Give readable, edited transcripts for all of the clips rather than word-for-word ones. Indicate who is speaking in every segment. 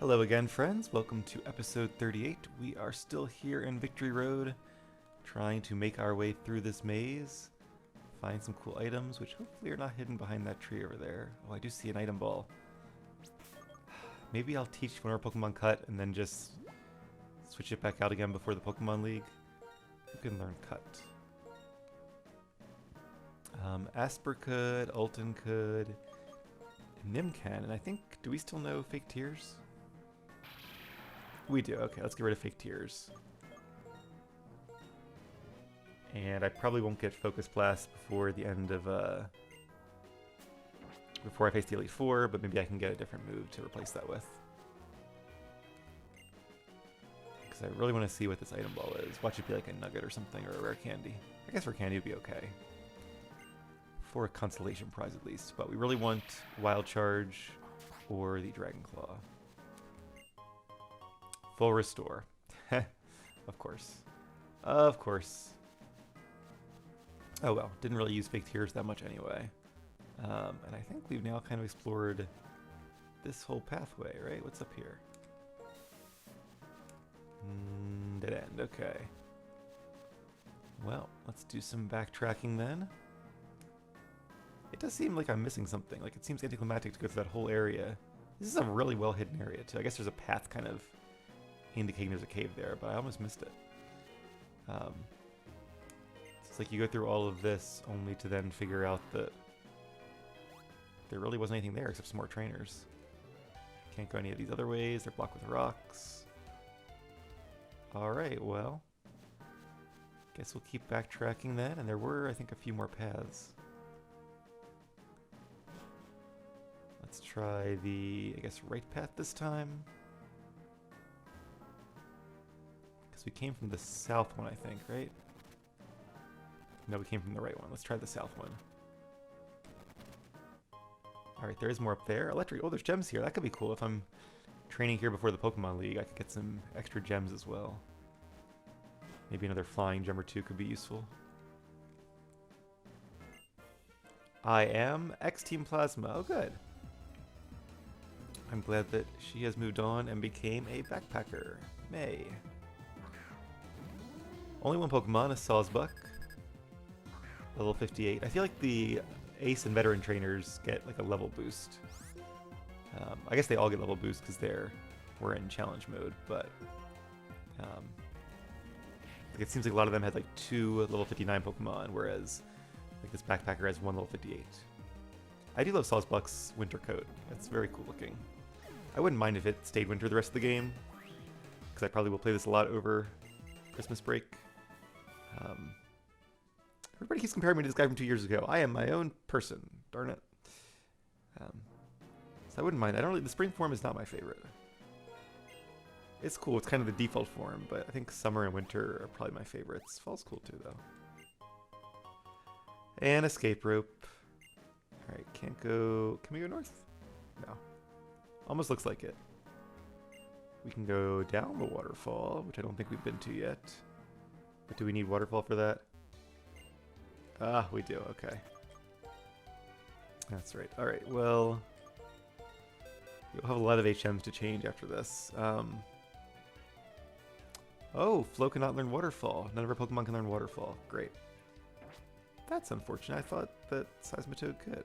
Speaker 1: Hello again, friends. Welcome to episode 38. We are still here in Victory Road, trying to make our way through this maze, find some cool items, which hopefully are not hidden behind that tree over there. Oh, I do see an item ball. Maybe I'll teach one of our Pokemon Cut and then just switch it back out again before the Pokemon League. Who can learn Cut? Asper could, Alton could, Nim can, and I think, do we still know Fake Tears? We do. Okay, let's get rid of Fake Tears. And I probably won't get Focus Blast before the end of, before I face the Elite Four, but maybe I can get a different move to replace that with. Because I really want to see what this item ball is. Watch it be like a nugget or something, or a rare candy. I guess rare candy would be okay. For a consolation prize at least, but we really want Wild Charge or the Dragon Claw. Full Restore. Of course. Of course. Oh well, didn't really use Fake Tears that much anyway. And I think we've now kind of explored this whole pathway, right? What's up here? Dead end, okay. Well, let's do some backtracking then. It does seem like I'm missing something. Like, it seems anticlimactic to go through that whole area. This is a really well hidden area, too. I guess there's a path kind of indicating there's a cave there, but I almost missed it. It's like you go through all of this only to then figure out that there really wasn't anything there except some more trainers. Can't go any of these other ways. They're blocked with rocks. Alright, well. Guess we'll keep backtracking then. And there were, I think, a few more paths. Let's try the, I guess, right path this time. Because we came from the south one, I think, right? No, we came from the right one. Let's try the south one. Alright, there is more up there. Electric. Oh, there's gems here. That could be cool. If I'm training here before the Pokemon League, I could get some extra gems as well. Maybe another flying gem or two could be useful. I am X-Team Plasma. Oh, good. I'm glad that she has moved on and became a backpacker. May. Only one Pokemon is Sawsbuck. Level 58. I feel like the Ace and Veteran trainers get like a level boost. I guess they all get level boost because we're in challenge mode, but like it seems like a lot of them had like 2 level 59 Pokemon, whereas like this backpacker has 1 level 58. I do love Sawsbuck's winter coat. It's very cool looking. I wouldn't mind if it stayed winter the rest of the game, because I probably will play this a lot over Christmas break. Everybody keeps comparing me to this guy from 2 years ago. I am my own person. Darn it. So I wouldn't mind. I don't really, the spring form is not my favorite. It's cool. It's kind of the default form, but I think summer and winter are probably my favorites. Fall's cool too, though. And escape rope. Alright, can't go... Can we go north? No. Almost looks like it. We can go down the waterfall, which I don't think we've been to yet. But do we need waterfall for that? Ah, we do. Okay. That's right. Alright, well... You'll have a lot of HMs to change after this. Oh, Flo cannot learn waterfall. None of our Pokemon can learn waterfall. Great. That's unfortunate. I thought that Seismitoad could.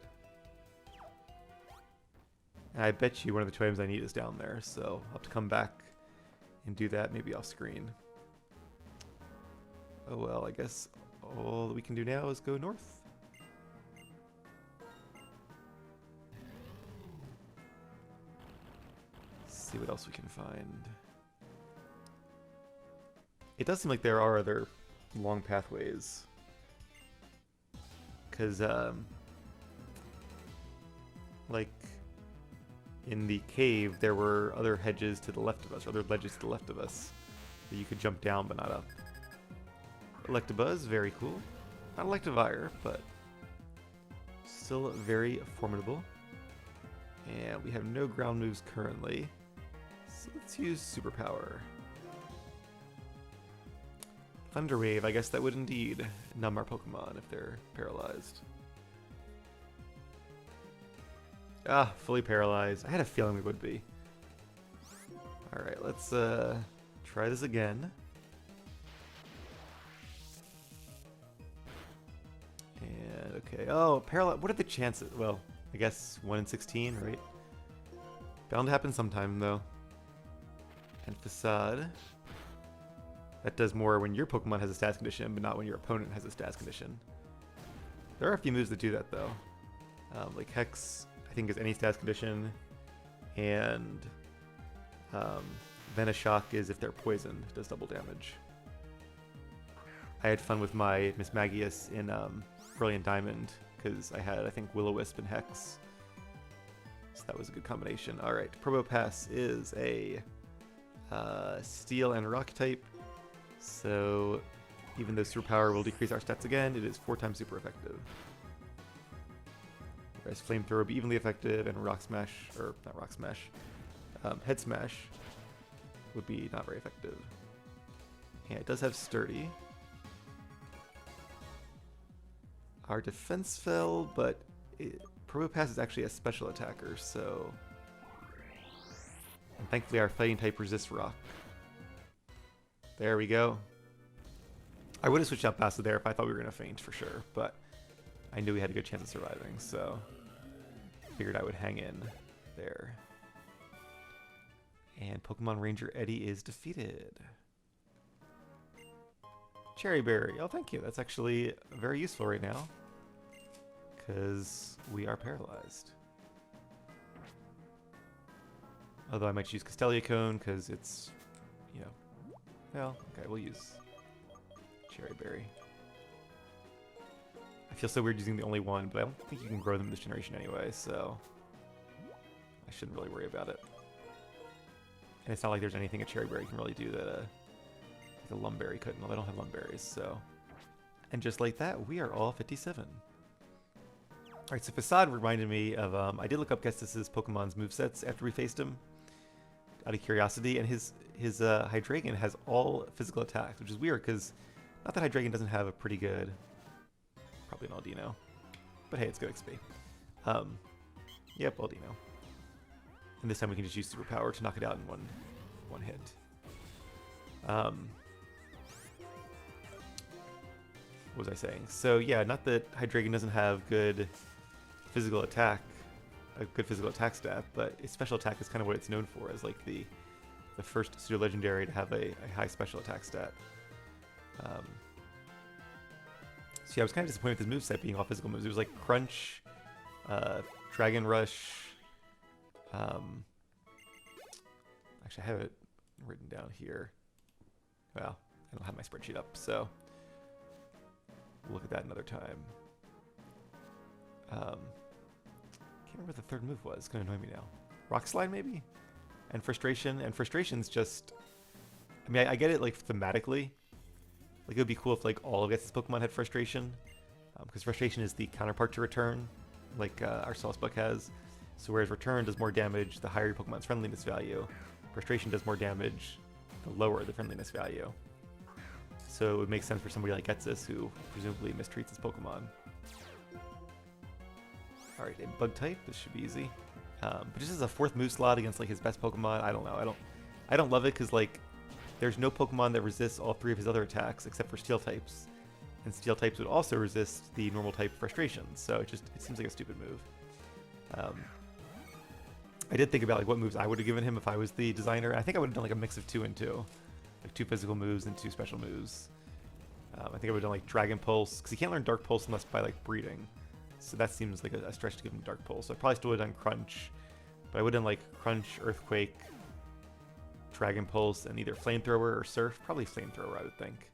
Speaker 1: And I bet you one of the totems I need is down there, so I'll have to come back and do that maybe off screen. Oh well, I guess all that we can do now is go north. See what else we can find. It does seem like there are other long pathways. Because, like, in the cave, there were other hedges to the left of us, or other ledges to the left of us, that you could jump down but not up. Electabuzz, very cool. Not Electivire, but still very formidable. And we have no ground moves currently, so let's use Superpower. Thunder Wave, I guess that would indeed numb our Pokemon if they're paralyzed. Ah, fully paralyzed. I had a feeling we would be. Alright, let's try this again. And okay, oh, parallel. What are the chances? Well, I guess 1 in 16, right? Bound to happen sometime, though. And Facade. That does more when your Pokemon has a stats condition, but not when your opponent has a stats condition. There are a few moves that do that, though. Like Hex, I think, is any stats condition. And Venoshock is if they're poisoned, does double damage. I had fun with my Miss Magius in Brilliant Diamond, because I had, I think, Will-O-Wisp and Hex. So that was a good combination. Alright, Probopass is a Steel and Rock type. So even though Superpower will decrease our stats again, it is 4 times super effective. Whereas Flamethrower will be evenly effective, and Rock Smash, or not Rock Smash, Head Smash would be not very effective. And it does have Sturdy. Our defense fell, but Probopass is actually a special attacker, so... And thankfully our fighting type resists rock. There we go. I would have switched out Bassa there if I thought we were going to faint for sure, but I knew we had a good chance of surviving, so figured I would hang in there. And Pokemon Ranger Eddie is defeated. Cherry Berry. Oh, thank you. That's actually very useful right now, because we are paralyzed. Although I might choose Castelia Cone, because it's, you know, well, okay, we'll use Cherry Berry. I feel so weird using the only one, but I don't think you can grow them this generation anyway, so I shouldn't really worry about it. And it's not like there's anything a Cherry Berry can really do that like a Lumberry couldn't. Well, I don't have Lumberries, so... And just like that, we are all 57. Alright, so Facade reminded me of... I did look up Gestis's Pokemon's movesets after we faced him, out of curiosity, and his Hydreigon has all physical attacks, which is weird, because not that Hydreigon doesn't have a pretty good... Probably an Aldino. But hey, it's good XP. Yep, Aldino. And this time we can just use Superpower to knock it out in one hit. What was I saying? So yeah, not that Hydreigon doesn't have good physical attack, a good physical attack stat, but its special attack is kind of what it's known for, as like the first pseudo legendary to have a high special attack stat. So yeah, I was kind of disappointed with his moveset being all physical moves. It was like Crunch, Dragon Rush. Actually, I have it written down here. Well, I don't have my spreadsheet up, so we'll look at that another time. Can't remember what the third move was. It's gonna annoy me now. Rock Slide, maybe? And Frustration. And Frustration's just... I mean, I get it, like, thematically. Like, it would be cool if, like, all of its Pokemon had Frustration. Because Frustration is the counterpart to Return, like our Salsbuck has. So whereas Return does more damage the higher your Pokemon's friendliness value, Frustration does more damage the lower the friendliness value. So it would make sense for somebody like Getsis, who presumably mistreats his Pokemon. Alright, a Bug type, this should be easy. But just as a 4th move slot against like his best Pokemon, I don't know. I don't love it because like there's no Pokemon that resists all 3 of his other attacks except for Steel types. And Steel types would also resist the normal type Frustration, so it seems like a stupid move. I did think about like what moves I would have given him if I was the designer. I think I would have done like a mix of 2 and 2. Like 2 physical moves and 2 special moves. I think I would have done like Dragon Pulse, because he can't learn Dark Pulse unless by like breeding. So that seems like a stretch to give him Dark Pulse. So I probably still would have done Crunch, but I would have done like Crunch, Earthquake, Dragon Pulse, and either Flamethrower or Surf. Probably Flamethrower, I would think.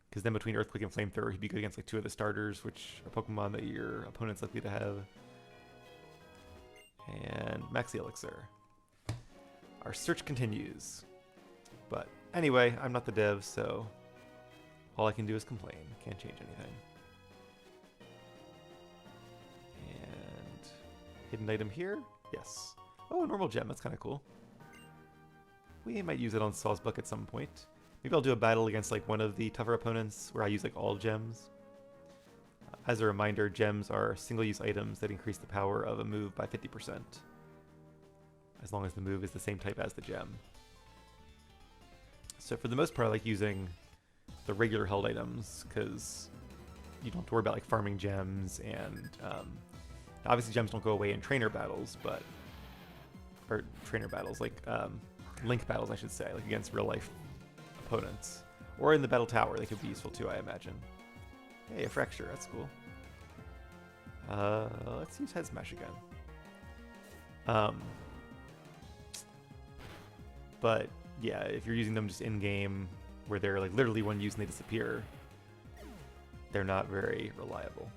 Speaker 1: Because then between Earthquake and Flamethrower, he'd be good against like 2 of the starters, which are Pokemon that your opponent's likely to have. And Maxi Elixir. Our search continues. But anyway, I'm not the dev, so all I can do is complain. Can't change anything. And hidden item here? Yes. Oh, a normal gem. That's kind of cool. We might use it on Salsbuck at some point. Maybe I'll do a battle against like one of the tougher opponents where I use like all gems. As a reminder, gems are single-use items that increase the power of a move by 50%. as long as the move is the same type as the gem. So for the most part, I like using the regular held items because you don't have to worry about like farming gems, and obviously gems don't go away in trainer battles, but like link battles, I should say, like against real life opponents, or in the battle tower, they could be useful too, I imagine. Hey, a fracture, that's cool. Let's use head smash again. But yeah, if you're using them just in game, where they're like literally one use and they disappear, they're not very reliable.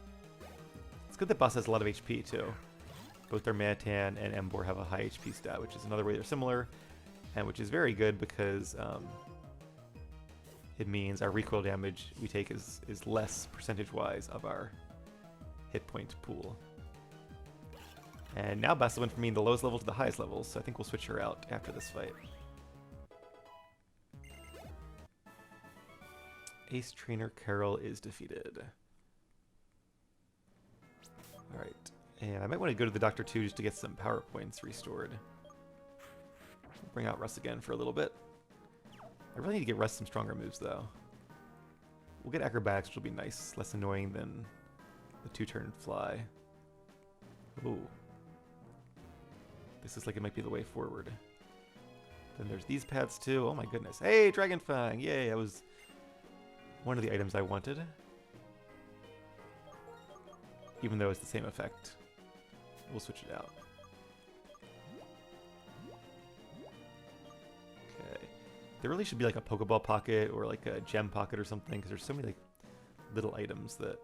Speaker 1: It's good that boss has a lot of HP too. Both their Manatan and Embor have a high HP stat, which is another way they're similar, and which is very good because it means our recoil damage we take is less percentage-wise of our hit point pool. And now Bassa went from being the lowest level to the highest level, so I think we'll switch her out after this fight. Ace Trainer Carol is defeated. Alright, and I might want to go to the Doctor too just to get some power points restored. Bring out Russ again for a little bit. I really need to get Russ some stronger moves though. We'll get Acrobatics, which will be nice, less annoying than the 2-turn fly. Ooh. This is like it might be the way forward. Then there's these pads too. Oh my goodness. Hey, Dragon Fang! Yay, that was one of the items I wanted. Even though it's the same effect. We'll switch it out. Okay. There really should be like a Pokeball pocket or like a gem pocket or something, because there's so many like little items that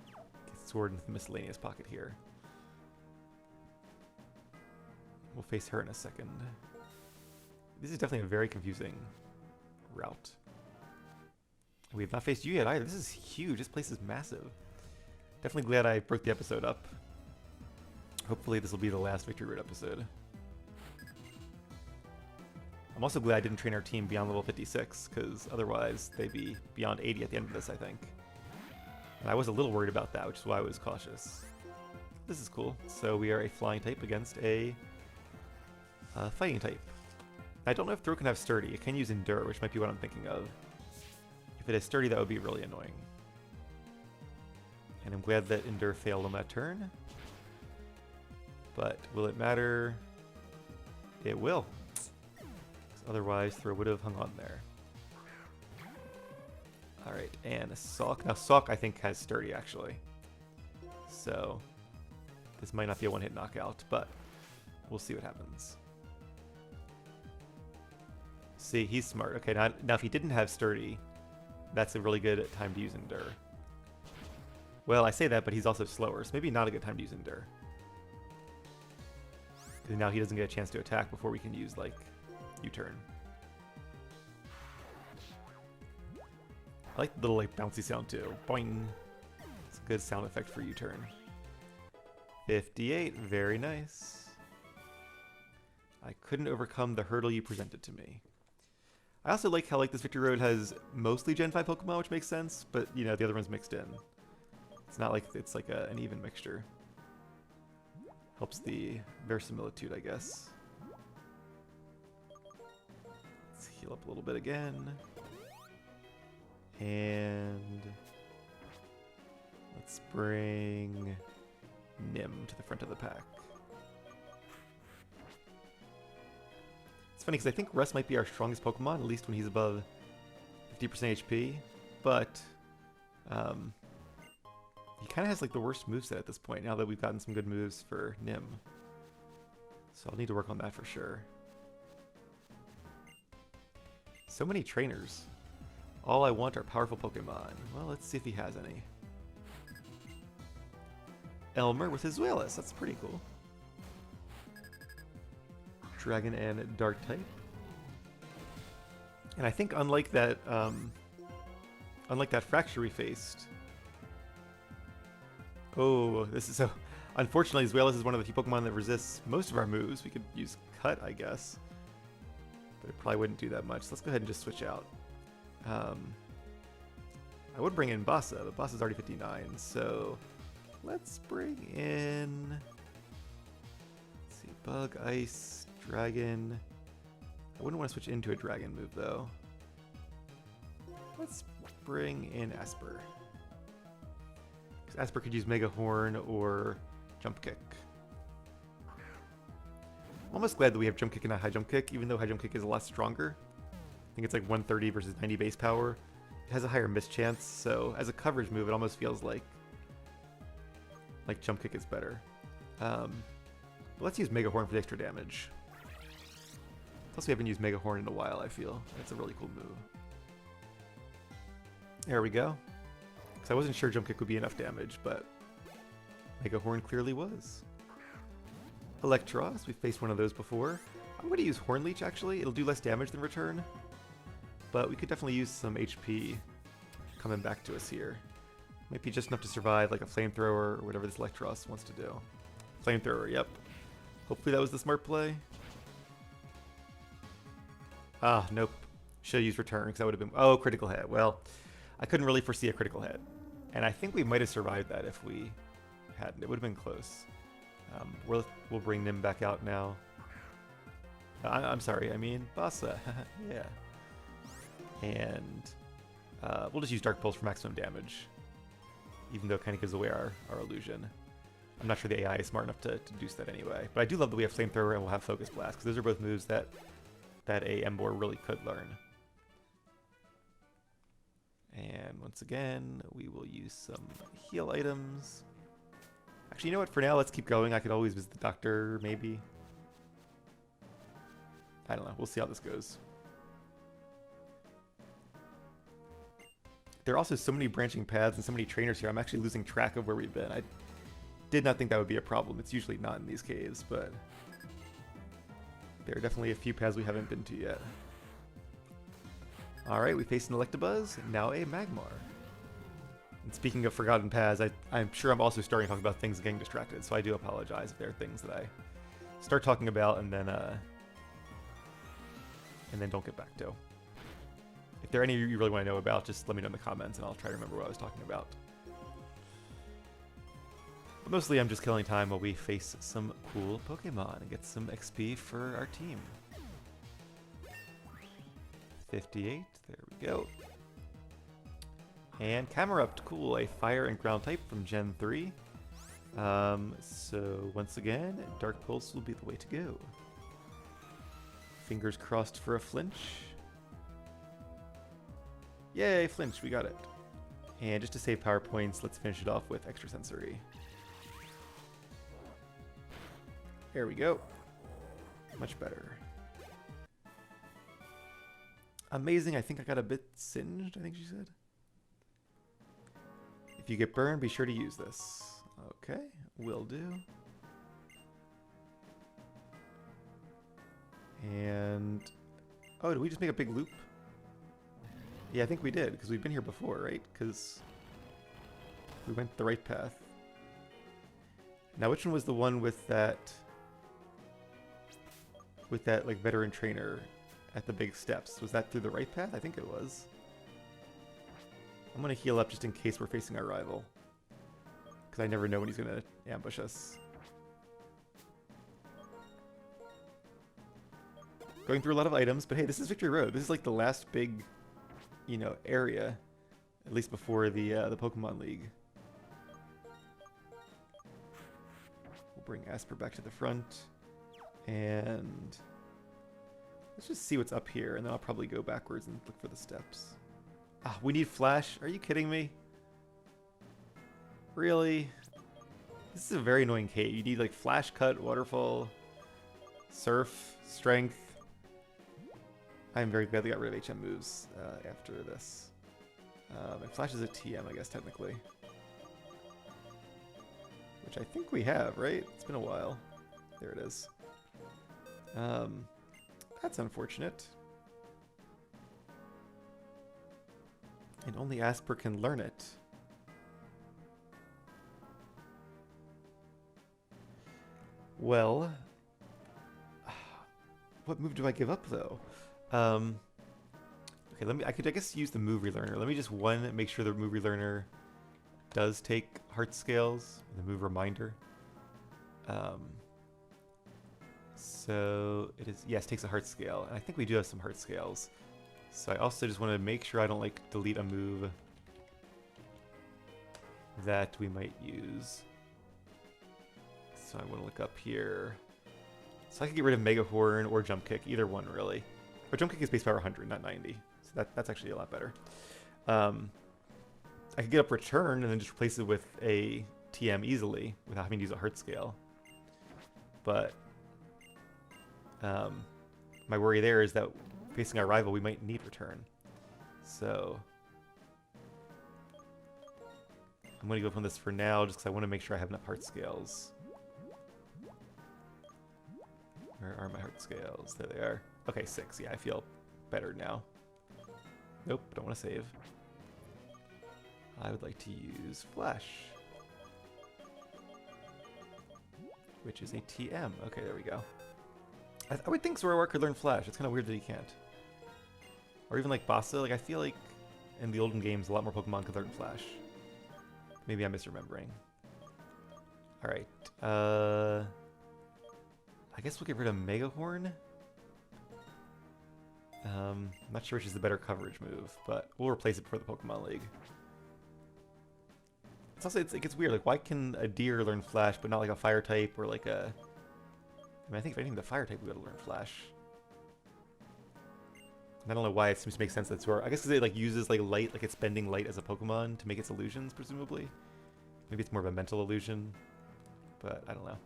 Speaker 1: get stored in the miscellaneous pocket here. We'll face her in a second. This is definitely a very confusing route. We have not faced you yet either. This is huge. This place is massive. Definitely glad I broke the episode up. Hopefully this will be the last Victory Road episode. I'm also glad I didn't train our team beyond level 56, because otherwise they'd be beyond 80 at the end of this, I think. And I was a little worried about that, which is why I was cautious. This is cool. So we are a flying type against a fighting type. I don't know if Throw can have Sturdy. It can use Endure, which might be what I'm thinking of. If it has Sturdy, that would be really annoying. And I'm glad that Endure failed on that turn. But will it matter? It will. Otherwise, Throw would have hung on there. Alright, and a Salk. Now, Salk, I think, has Sturdy, actually. So, this might not be a one-hit knockout, but we'll see what happens. See, he's smart. Okay, now if he didn't have Sturdy, that's a really good time to use Endure. Well, I say that, but he's also slower, so maybe not a good time to use Endure. Because now he doesn't get a chance to attack before we can use, like, U-turn. I like the little, like, bouncy sound, too. Boing! It's a good sound effect for U-turn. 58, very nice. I couldn't overcome the hurdle you presented to me. I also like how, like, this Victory Road has mostly Gen 5 Pokemon, which makes sense, but, you know, the other one's mixed in. It's not like it's like an even mixture. Helps the verisimilitude, I guess. Let's heal up a little bit again. And let's bring Nim to the front of the pack. It's funny because I think Russ might be our strongest Pokemon, at least when he's above 50% HP, but he kind of has like the worst moveset at this point now that we've gotten some good moves for Nim. So I'll need to work on that for sure. So many trainers. All I want are powerful Pokemon. Well, let's see if he has any. Elmer with his Zuelis. That's pretty cool. Dragon and Dark type. And I think unlike that Fracture we faced. Oh, this is so... Unfortunately, Zuelis is one of the few Pokemon that resists most of our moves. We could use Cut, I guess. But it probably wouldn't do that much. So let's go ahead and just switch out. I would bring in Bassa, but Bassa's already 59, so let's bring in... Let's see, Bug, Ice, Dragon. I wouldn't want to switch into a dragon move though. Let's bring in Asper. Because Asper could use Mega Horn or Jump Kick. I'm almost glad that we have Jump Kick and not High Jump Kick, even though High Jump Kick is a lot stronger. I think it's like 130 versus 90 base power. It has a higher miss chance, so as a coverage move, it almost feels like Jump Kick is better. But let's use Mega Horn for the extra damage. Plus, we haven't used Mega Horn in a while, I feel. That's a really cool move. There we go. Because I wasn't sure Jump Kick would be enough damage, but Mega Horn clearly was. Electros, we've faced one of those before. I'm going to use Horn Leech, actually. It'll do less damage than Return. But we could definitely use some HP coming back to us here. Might be just enough to survive, like a Flamethrower or whatever this Electros wants to do. Flamethrower, yep. Hopefully that was the smart play. Ah, nope. Should have used Return, because that would have been... Oh, critical hit. Well, I couldn't really foresee a critical hit. And I think we might have survived that if we hadn't. It would have been close. We'll bring Nim back out now. I'm sorry, I mean Bassa. Yeah. And we'll just use Dark Pulse for maximum damage. Even though it kind of gives away our illusion. I'm not sure the AI is smart enough to deduce that anyway. But I do love that we have Flamethrower and we'll have Focus Blast, because those are both moves that a Emboar really could learn. And once again, we will use some heal items. Actually, you know what? For now, let's keep going. I could always visit the doctor, maybe. I don't know. We'll see how this goes. There are also so many branching paths and so many trainers here. I'm actually losing track of where we've been. I did not think that would be a problem. It's usually not in these caves, but there are definitely a few paths we haven't been to yet. Alright, we faced an Electabuzz, now a Magmar. And speaking of forgotten paths, I'm sure I'm also starting to talk about things and getting distracted, so I do apologize if there are things that I start talking about and then don't get back to. If there are any you really want to know about, just let me know in the comments and I'll try to remember what I was talking about. But mostly I'm just killing time while we face some cool Pokemon and get some XP for our team. 58, there we go. And Camerupt, cool, a fire and ground type from Gen 3. So once again, Dark Pulse will be the way to go. Fingers crossed for a flinch. Yay, flinch, we got it. And just to save power points, let's finish it off with Extrasensory. There we go. Much better. Amazing, I think I got a bit singed, I think she said. If you get burned, be sure to use this. Okay, will do. And... oh, did we just make a big loop? Yeah, I think we did, because we've been here before, right? Because we went the right path. Now, which one was the one with that... like, veteran trainer at the big steps? Was that through the right path? I think it was. I'm going to heal up just in case we're facing our rival. Because I never know when he's going to ambush us. Going through a lot of items, but hey, this is Victory Road. This is like the last big, you know, area. At least before the Pokemon League. We'll bring Asper back to the front. And let's just see what's up here, and then I'll probably go backwards and look for the steps. Ah, we need Flash? Are you kidding me? Really? This is a very annoying cave. You need like Flash Cut, Waterfall, Surf, Strength. I'm very glad they got rid of HM moves after this. And Flash is a TM, I guess, technically. Which I think we have, right? It's been a while. There it is. That's unfortunate. And only Asper can learn it. Well, what move do I give up though? Okay, I could, I guess, use the move relearner. Let me just make sure the move relearner does take heart scales, the move reminder. So it is, yes, takes a heart scale. And I think we do have some heart scales. So I also just want to make sure I don't like delete a move that we might use. So I want to look up here. So I could get rid of Mega Horn or Jump Kick, either one really. But Jump Kick is base power 100, not 90. So that's actually a lot better. I could get up Return and then just replace it with a TM easily without having to use a heart scale. But my worry there is that facing our rival, we might need Return. So I'm going to go from this for now just because I want to make sure I have enough heart scales. Where are my heart scales? There they are. Okay, 6. Yeah, I feel better now. Nope, don't want to save. I would like to use Flash, which is a TM. Okay, there we go. I would think Zoroark could learn Flash. It's kind of weird that he can't. Or even like Bassa. Like I feel like in the olden games, a lot more Pokemon could learn Flash. Maybe I'm misremembering. All right. I guess we'll get rid of Mega Horn. I'm not sure which is the better coverage move, but we'll replace it before the Pokemon League. It's also it gets weird. Like, why can a deer learn Flash, but not like a Fire type or like a? I mean, I think if anything, the Fire type would be able to learn Flash. And I don't know why it seems to make sense that Zoroark. I guess because it like uses like light, like it's spending light as a Pokemon to make its illusions, presumably. Maybe it's more of a mental illusion, but I don't know.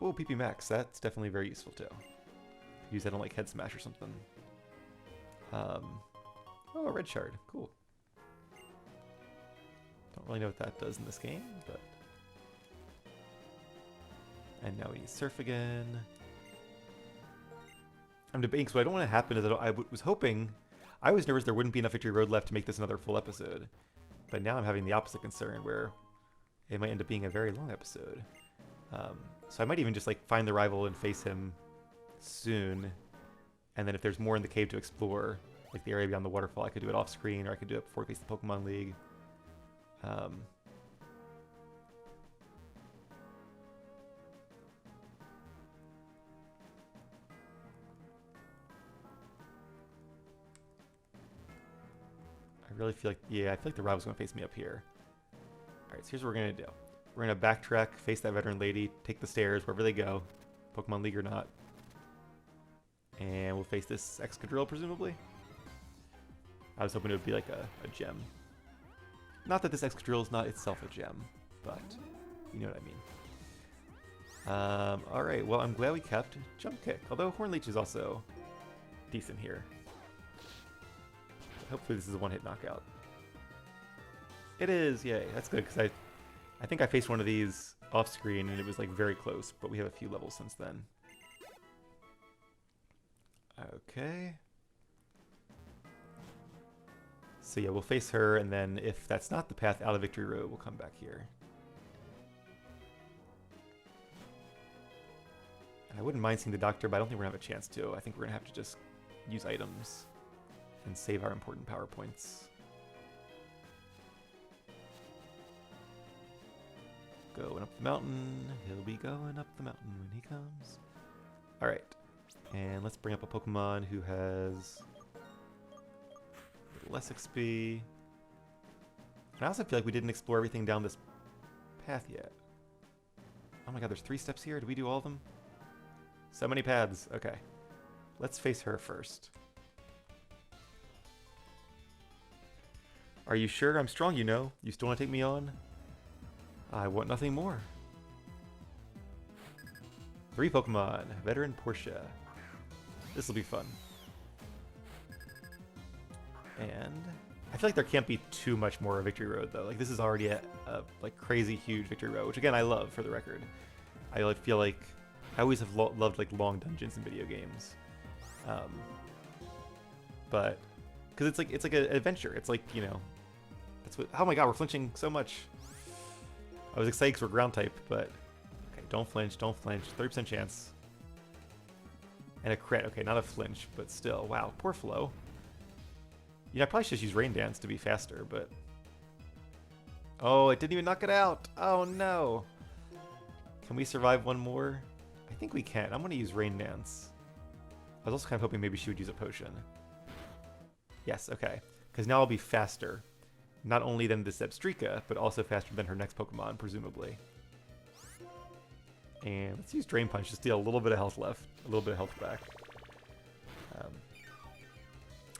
Speaker 1: Oh, PP Max. That's definitely very useful too. Use that on like Head Smash or something. Oh, a red shard. Cool. Don't really know what that does in this game, but... And now we need Surf again. I'm debating, so what I don't want to happen is I was hoping... I was nervous there wouldn't be enough Victory Road left to make this another full episode. But now I'm having the opposite concern, where it might end up being a very long episode. So I might even just like find the rival and face him soon. And then if there's more in the cave to explore, like the area beyond the waterfall, I could do it off screen, or I could do it before we face the Pokemon League. I really feel like, yeah, I feel like the rival's going to face me up here. Alright, so here's what we're going to do. We're going to backtrack, face that veteran lady, take the stairs wherever they go, Pokemon League or not. And we'll face this Excadrill, presumably. I was hoping it would be like a gem. Not that this Excadrill is not itself a gem, but you know what I mean. Alright, well, I'm glad we kept Jump Kick, although Hornleech is also decent here. Hopefully this is a one-hit knockout. It is, yay. That's good, because I think I faced one of these off-screen, and it was like very close, but we have a few levels since then. Okay. So yeah, we'll face her, and then if that's not the path out of Victory Road, we'll come back here. And I wouldn't mind seeing the doctor, but I don't think we're going to have a chance to. I think we're going to have to just use items and save our important power points. Going up the mountain. He'll be going up the mountain when he comes. Alright. And let's bring up a Pokemon who has less XP. And I also feel like we didn't explore everything down this path yet. Oh my god, there's 3 steps here? Did we do all of them? So many paths. Okay. Let's face her first. Are you sure? I'm strong, you know. You still want to take me on? I want nothing more. 3 Pokemon. Veteran Portia. This will be fun. And I feel like there can't be too much more of Victory Road, though. Like, this is already a like crazy huge Victory Road, which again I love, for the record. I feel like I always have loved like long dungeons in video games, but because it's like an adventure. It's like, you know, that's what. Oh my god, we're flinching so much. I was excited because we're ground type, but okay, don't flinch, don't flinch. 30% chance. And a crit. Okay, not a flinch, but still. Wow, poor Flo. You know, I probably should use Rain Dance to be faster, but... Oh, it didn't even knock it out! Oh, no! Can we survive one more? I think we can. I'm going to use Rain Dance. I was also kind of hoping maybe she would use a potion. Yes, okay. Because now I'll be faster. Not only than this Zebstrika, but also faster than her next Pokemon, presumably. And let's use Drain Punch to steal a little bit of health left. A little bit of health back.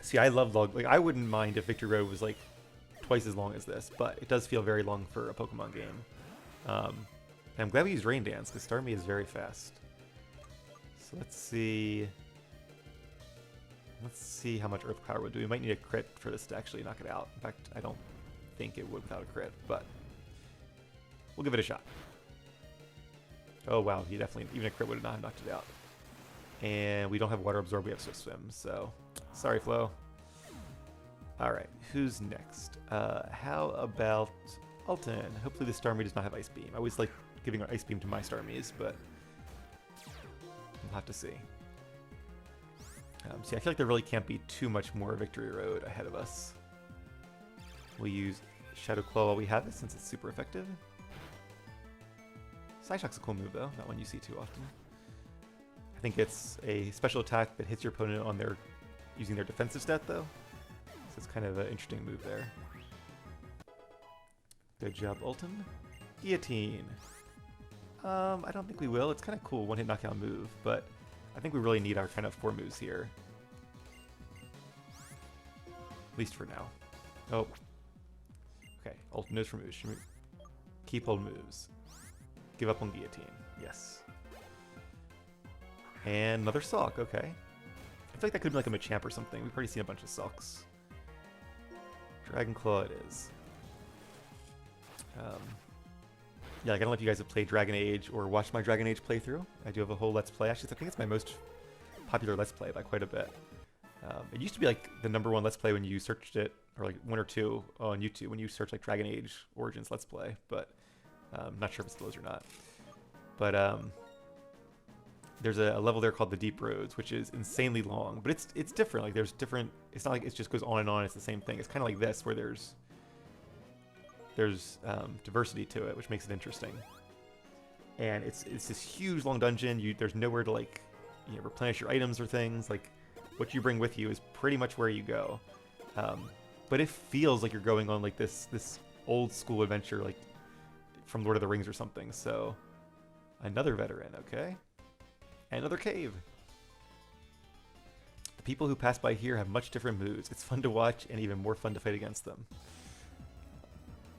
Speaker 1: See, I love log. Like, I wouldn't mind if Victory Road was like twice as long as this, but it does feel very long for a Pokemon game. I'm glad we used Rain Dance because Starmie is very fast. So let's see. Let's see how much Earth Power would do. We might need a crit for this to actually knock it out. In fact, I don't think it would without a crit, but we'll give it a shot. Oh wow, he definitely, even a crit would not have knocked it out. And we don't have Water Absorb, we have Swift Swim, so sorry, Flo. Alright, who's next? How about Alton? Hopefully the Starmie does not have Ice Beam. I always like giving our Ice Beam to my Starmies, but we'll have to see. See, I feel like there really can't be too much more Victory Road ahead of us. We'll use Shadow Claw while we have it, since it's super effective. Psyshock's a cool move, though. Not one you see too often. I think it's a special attack that hits your opponent on their using their defensive stat, though. So it's kind of an interesting move there. Good job, Alton. Guillotine. I don't think we will. It's kind of cool one-hit knockout move, but I think we really need our kind of 4 moves here. At least for now. Oh. Okay, Alton knows for moves. Keep hold moves. Give up on Guillotine. Yes. And another Sock, okay. I feel like that could be like a Machamp or something. We've already seen a bunch of Socks. Dragon Claw it is. Yeah, like I don't know if you guys have played Dragon Age or watched my Dragon Age playthrough. I do have a whole Let's Play. Actually, I think it's my most popular Let's Play by quite a bit. It used to be like the #1 Let's Play when you searched it, or like 1 or 2 on YouTube when you search like Dragon Age Origins Let's Play, but I'm not sure if it still is or not. But there's a level there called the Deep Roads, which is insanely long, but it's different. Like there's different. It's not like it just goes on and on. It's the same thing. It's kind of like this, where there's diversity to it, which makes it interesting. And it's this huge long dungeon. There's nowhere to like replenish your items or things. Like what you bring with you is pretty much where you go. But it feels like you're going on like this old school adventure, like from Lord of the Rings or something. So another veteran, okay. Another cave. The people who pass by here have much different moves. It's fun to watch and even more fun to fight against them.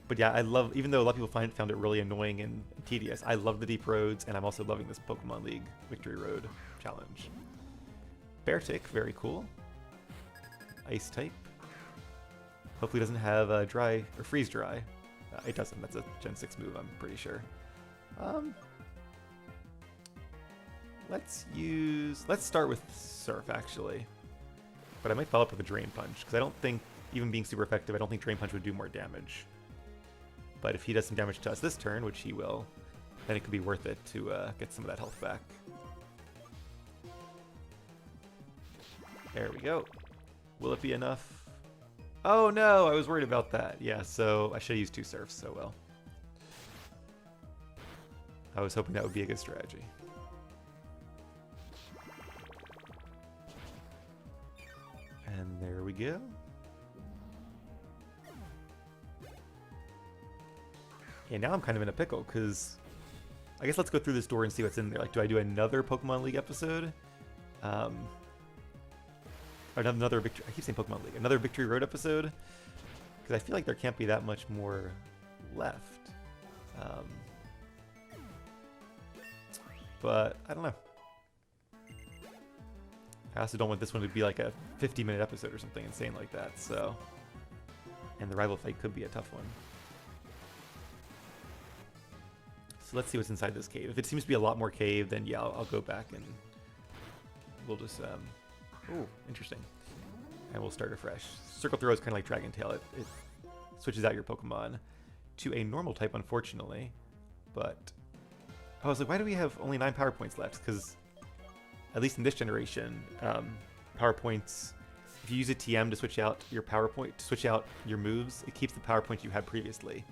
Speaker 1: But yeah, I love, even though a lot of people found it really annoying and tedious, I love the Deep Roads, and I'm also loving this Pokemon League Victory Road challenge. Beartic, very cool. Ice type. Hopefully it doesn't have dry or freeze dry. It doesn't. That's a Gen 6 move, I'm pretty sure. Let's start with Surf, actually. But I might follow up with a Drain Punch, because I don't think, even being super effective, I don't think Drain Punch would do more damage. But if he does some damage to us this turn, which he will, then it could be worth it to get some of that health back. There we go. Will it be enough? Oh no, I was worried about that. Yeah, so I should have used 2 Surfs, so well. I was hoping that would be a good strategy. And there we go. And now I'm kind of in a pickle, because I guess let's go through this door and see what's in there. Like, do I do another Pokemon League episode? Or another Victory... I keep saying Pokemon League. Another Victory Road episode? Because I feel like there can't be that much more left. But, I don't know. I also don't want this one to be like a 50-minute episode or something insane like that, so... And the rival fight could be a tough one. So let's see what's inside this cave. If it seems to be a lot more cave, then yeah, I'll go back and we'll just, ooh, interesting. And we'll start afresh. Circle Throw is kind of like Dragon Tail. It switches out your Pokemon to a normal type, unfortunately. But, I was like, why do we have only 9 Power Points left? Because, at least in this generation, Power Points, if you use a TM to switch out your Power Point, to switch out your moves, it keeps the Power Points you had previously.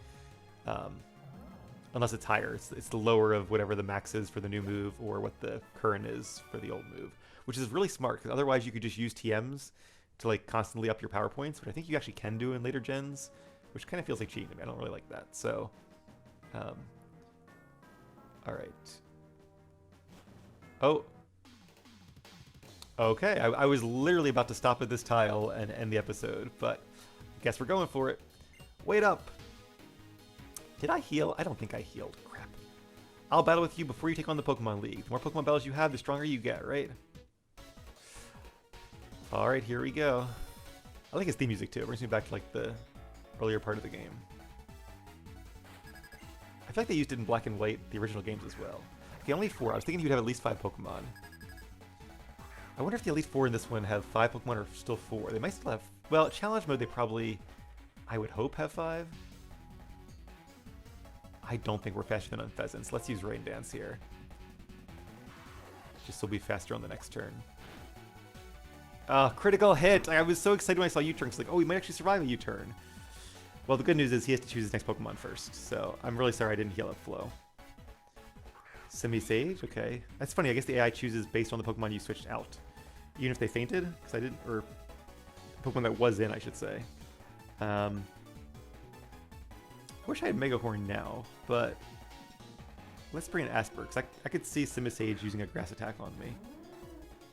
Speaker 1: Unless it's higher. It's the lower of whatever the max is for the new move or what the current is for the old move. Which is really smart, because otherwise you could just use TMs to like constantly up your power points, which I think you actually can do in later gens, which kind of feels like cheating to me. I don't really like that. So, all right. Oh. Okay, I was literally about to stop at this tile and end the episode, but I guess we're going for it. Wait up. Did I heal? I don't think I healed. Crap. I'll battle with you before you take on the Pokemon League. The more Pokemon battles you have, the stronger you get, right? Alright, here we go. I like his theme music too. It brings me back to like the earlier part of the game. I feel like they used it in Black and White, the original games as well. Okay, only 4. I was thinking you'd have at least 5 Pokemon. I wonder if the Elite 4 in this one have 5 Pokemon or still 4. They might still have... Well, Challenge Mode they probably, I would hope, have 5. I don't think we're faster than on Pheasants. Let's use Rain Dance here. Just so we'll be faster on the next turn. Critical hit! I was so excited when I saw U-turn. It's like, oh, we might actually survive a U-turn. Well, the good news is he has to choose his next Pokemon first, so I'm really sorry I didn't heal up Flo. Semi-Sage? Okay. That's funny, I guess the AI chooses based on the Pokemon you switched out. Even if they fainted? Because I didn't... Or... Pokemon that was in, I should say. I wish I had Mega Horn now, but... Let's bring in Asper, because I could see Semi-Sage using a Grass Attack on me.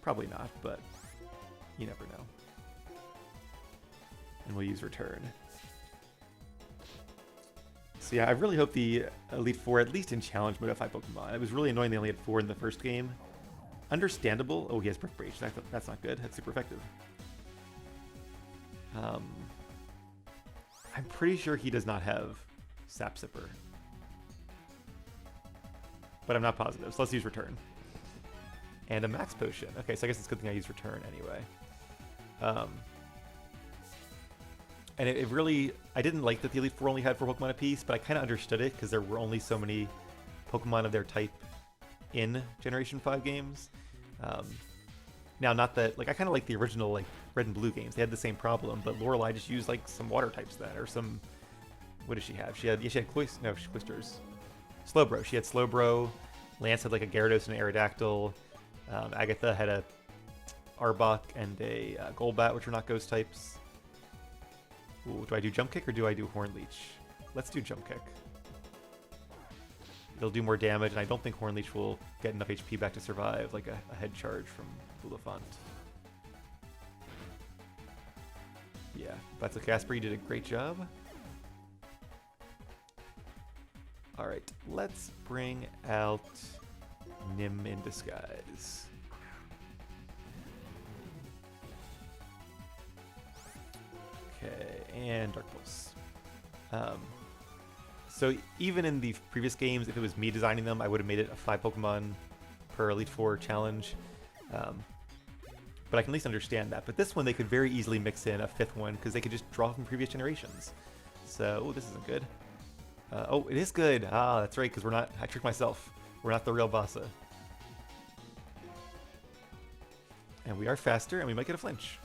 Speaker 1: Probably not, but... You never know. And we'll use Return. So yeah, I really hope the Elite Four, at least in Challenge Mode, have 5 Pokemon. It was really annoying they only had 4 in the first game. Understandable. Oh, he has Brick Breach. That's not good. That's super effective. I'm pretty sure he does not have Sap Sipper. But I'm not positive, so let's use Return. And a Max Potion. Okay, so I guess it's a good thing I use Return anyway. And it really... I didn't like that the Elite Four only had 4 Pokemon apiece, but I kind of understood it because there were only so many Pokemon of their type in Generation 5 games. Now, not that... Like, I kind of like the original, like, Red and Blue games. They had the same problem, but Lorelei just used, like, some water types then, or some... What did she have? She had Cloisters. Slowbro. She had Slowbro. Lance had, like, a Gyarados and an Aerodactyl. Agatha had a Arbok and a Golbat, which are not ghost types. Ooh, do I do Jump Kick or do I do Horn Leech? Let's do Jump Kick. It'll do more damage, and I don't think Horn Leech will get enough HP back to survive, like a head charge from Bulafont. Yeah, that's okay. Casper, you did a great job. Alright, let's bring out Nim in Disguise. Okay, and Dark Pulse. So even in the previous games, if it was me designing them, I would have made it a 5 Pokemon per Elite Four challenge. But I can at least understand that. But this one, they could very easily mix in a 5th one, because they could just draw from previous generations. So, oh, this isn't good. Oh, it is good. Ah, that's right, because I tricked myself. We're not the real Bassa. And we are faster, and we might get a flinch.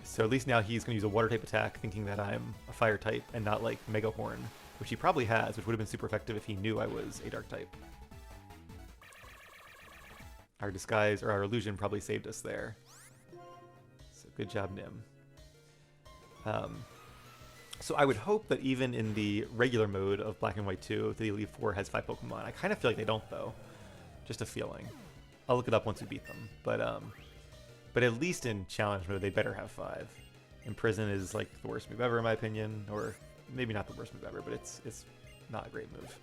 Speaker 1: So at least now he's going to use a water type attack, thinking that I'm a fire type and not like Mega Horn, which he probably has, which would have been super effective if he knew I was a dark type. Our disguise, or our illusion, probably saved us there. So good job, Nim. So I would hope that even in the regular mode of Black and White 2, the Elite Four has 5 Pokemon. I kind of feel like they don't, though. Just a feeling. I'll look it up once we beat them. But at least in Challenge Mode, they better have 5. Imprison is like the worst move ever, in my opinion. Or maybe not the worst move ever, but it's not a great move.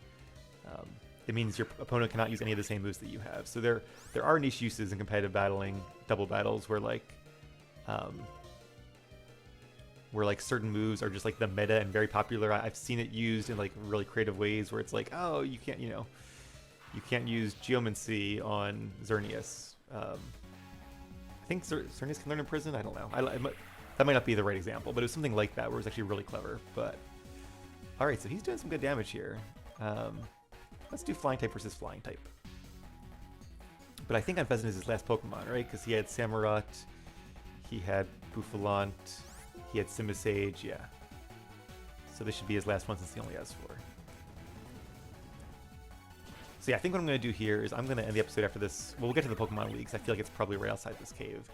Speaker 1: It means your opponent cannot use any of the same moves that you have. So there are niche uses in competitive battling, double battles, where certain moves are just like the meta and very popular. I've seen it used in like really creative ways where it's like, oh, you can't use Geomancy on Xerneas. I think Xerneas can learn in prison. I don't know. That might not be the right example, but it was something like that where it was actually really clever. But all right, so he's doing some good damage here. Let's do Flying type versus Flying type. But I think on Pheasant is his last Pokemon, right? Because he had Samurott, he had Bouffalant, he had Simisage, yeah. So this should be his last one since he only has 4. So yeah, I think what I'm going to do here is I'm going to end the episode after this. Well, we'll get to the Pokemon Leagues. I feel like it's probably right outside this cave.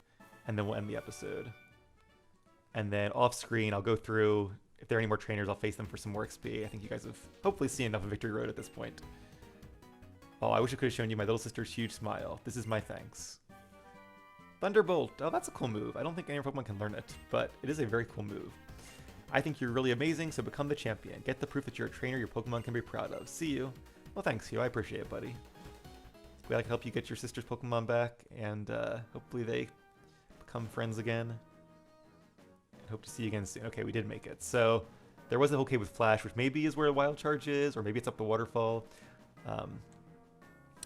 Speaker 1: And then we'll end the episode. And then off screen, I'll go through. If there are any more trainers, I'll face them for some more XP. I think you guys have hopefully seen enough of Victory Road at this point. Oh, I wish I could have shown you my little sister's huge smile. This is my thanks. Thunderbolt. Oh, that's a cool move. I don't think any of Pokemon can learn it, but it is a very cool move. I think you're really amazing, so become the champion. Get the proof that you're a trainer your Pokemon can be proud of. See you. Well, thanks, Hugh. I appreciate it, buddy. Glad I can help you get your sister's Pokemon back, and hopefully they become friends again. And hope to see you again soon. Okay, we did make it. So there was a whole cave with Flash, which maybe is where the Wild Charge is, or maybe it's up the waterfall.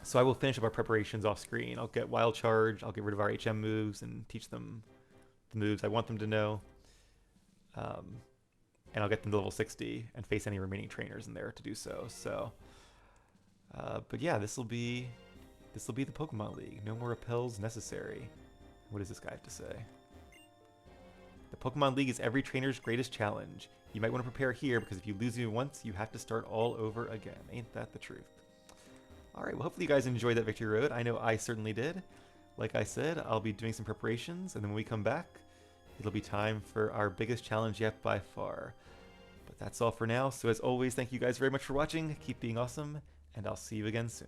Speaker 1: So I will finish up our preparations off screen. I'll get Wild Charge, I'll get rid of our HM moves, and teach them the moves I want them to know. And I'll get them to level 60 and face any remaining trainers in there to do so. So, but yeah, this will be the Pokemon League. No more repels necessary. What does this guy have to say? The Pokemon League is every trainer's greatest challenge. You might want to prepare here because if you lose even once, you have to start all over again. Ain't that the truth? All right, well, hopefully you guys enjoyed that Victory Road. I know I certainly did. Like I said, I'll be doing some preparations, and then when we come back, it'll be time for our biggest challenge yet by far. But that's all for now. So as always, thank you guys very much for watching. Keep being awesome, and I'll see you again soon.